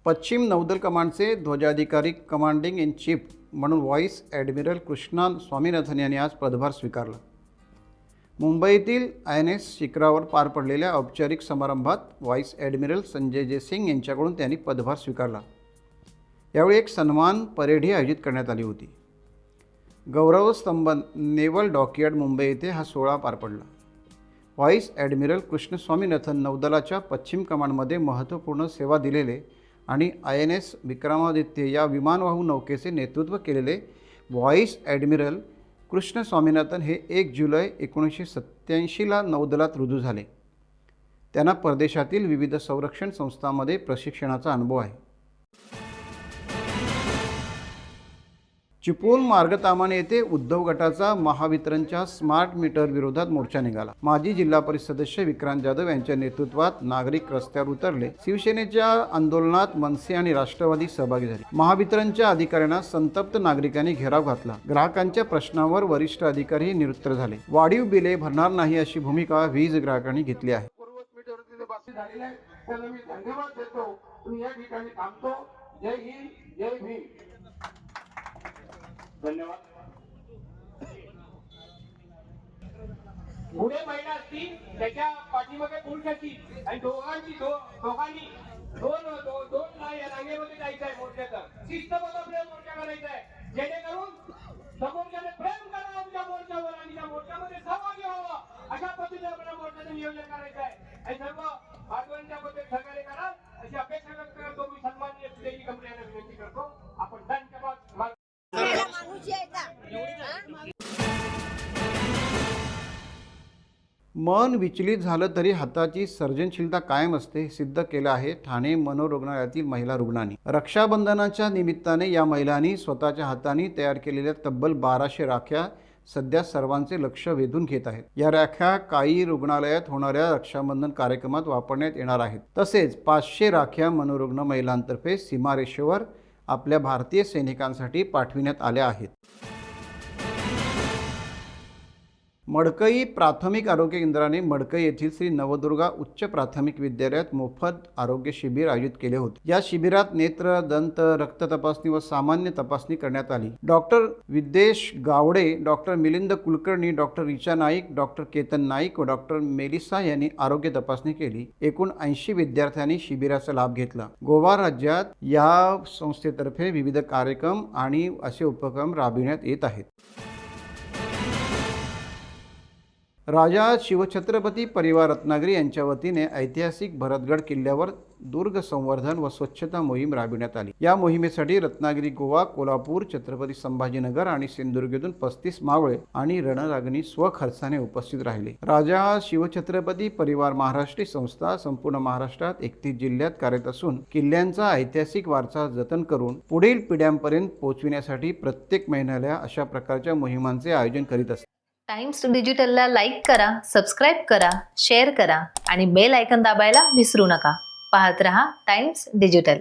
पश्चिम नौदल कमांडचे ध्वजाधिकारी कमांडिंग इन चीफ म्हणून व्हाईस ॲडमिरल कृष्णा स्वामीनाथन यांनी आज पदभार स्वीकारला। मुंबईतील INS शिखरावर पार पडलेल्या औपचारिक समारंभात व्हाईस ॲडमिरल संजय जयसिंग यांच्याकडून त्यांनी पदभार स्वीकारला। यावेळी एक सन्मान परेडही आयोजित करण्यात आली होती। गौरवस्तंभ नेव्हल डॉकयार्ड मुंबई येथे हा सोहळा पार पडला। व्हाईस ॲडमिरल कृष्ण स्वामीनाथन नौदलाच्या पश्चिम कमांडमध्ये महत्त्वपूर्ण सेवा दिलेले आणि INS विक्रमादित्य या विमानवाहू नौकेचे नेतृत्व केलेले व्हाईस ॲडमिरल कृष्ण स्वामीनाथन हे 1 जुलै 1987ला नौदलात रुजू झाले। त्यांना परदेशातील विविध संरक्षण संस्थांमध्ये प्रशिक्षणाचा अनुभव आहे। चिपळूण मार्गतामाणे येथे उद्धव गटाचा महावितरणच्या स्मार्ट मीटर विरोधात मोर्चा निघाला। माजी जिल्हा परिषद सदस्य विक्रांत जाधव यांच्या नेतृत्वात नागरिक रस्त्यावर उतरले। शिवसेनेच्या आंदोलनात मनसे आणि राष्ट्रवादी सहभागी झाले। महावितरणच्या अधिकाऱ्यांना संतप्त नागरिकांनी घेराव घातला। ग्राहकांच्या प्रश्नांवर वरिष्ठ अधिकारी निरुत्तर झाले। वाढीव बिले भरणार नाही अशी भूमिका वीज ग्राहकांनी घेतली आहे। धन्यवाद। पुढे महिला असती त्याच्या पाठीमागे पुरुष असतील आणि दोघांनी दोन रांगेमध्ये जायचं आहे मोर्चाचा। शिस्तबद्ध मोर्चा करायचा आहे जेणेकरून समोरच्याने प्रेम करावं आमच्या मोर्चावर आणि त्या मोर्चामध्ये सहभागी व्हावं अशा पद्धतीने आपल्या मोर्चाचं नियोजन करायचं आहे। आणि सर्व भागवांच्या मध्ये सहकार्य करा अशी अपेक्षा व्यक्त करतो। मी सन्माननीय सुदेजी कंपनी यांना विनंती करतो आपण धन्यवाद। मन विचलित झालं तरी हाताची सर्जनशीलता कायम असते हे सिद्ध केलं आहे ठाणे मनोरुग्णालयातील महिला रुग्णांनी। रक्षाबंधनाच्या निमित्ताने या महिलांनी स्वतःच्या हातांनी तयार केलेल्या तब्बल 1200 राख्या सध्या सर्वांचे लक्ष वेधून घेत आहेत। या राख्या काही रुग्णालयात होणाऱ्या रक्षाबंधन कार्यक्रमात वापरण्यात येणार आहेत। तसेच 500 राख्या मनोरुग्ण महिलांतर्फे सीमारेषेवर आपल्या भारतीय सैनिकांसाठी पाठविण्यात आल्या आहेत। मडकई प्राथमिक आरोग्य केंद्राने मडकई येथील श्री नवदुर्गा उच्च प्राथमिक विद्यालयात मोफत आरोग्य शिबिर आयोजित केले होते। या शिबिरात नेत्र, दंत, रक्त तपासणी व सामान्य तपासणी करण्यात आली। Doctor Vidyesh Gawade, doctor Milind Kulkarni, doctor Richa Naik, doctor Ketan Naik व डॉक्टर मेलिसा यांनी आरोग्य तपासणी केली। एकूण 80 विद्यार्थ्यांनी शिबिराचा लाभ घेतला। गोवा राज्यात या संस्थेतर्फे विविध कार्यक्रम आणि असे उपक्रम राबविण्यात येत आहेत। राजा शिवछत्रपती परिवार रत्नागिरी यांच्या वतीने ऐतिहासिक भरतगड किल्ल्यावर दुर्ग संवर्धन व स्वच्छता मोहीम राबविण्यात आली। या मोहिमेसाठी रत्नागिरी, गोवा, कोल्हापूर, छत्रपती संभाजीनगर आणि सिंधुदुर्गतून 35 मावळे आणि रणरागिणी स्वखर्चाने उपस्थित राहिले। राजा शिवछत्रपती परिवार महाराष्ट्री संस्था संपूर्ण महाराष्ट्रात 31 जिल्ह्यात कार्यरत असून किल्ल्यांचा ऐतिहासिक वारसा जतन करून पुढील पिढ्यांपर्यंत पोहोचविण्यासाठी प्रत्येक महिन्याला अशा प्रकारच्या मोहिमांचे आयोजन करीत असते। टाइम्स डिजिटलला लाईक करा, सबस्क्राईब करा, शेअर करा आणि बेल आयकॉन दाबायला विसरू नका। पाहत रहा टाइम्स डिजिटल।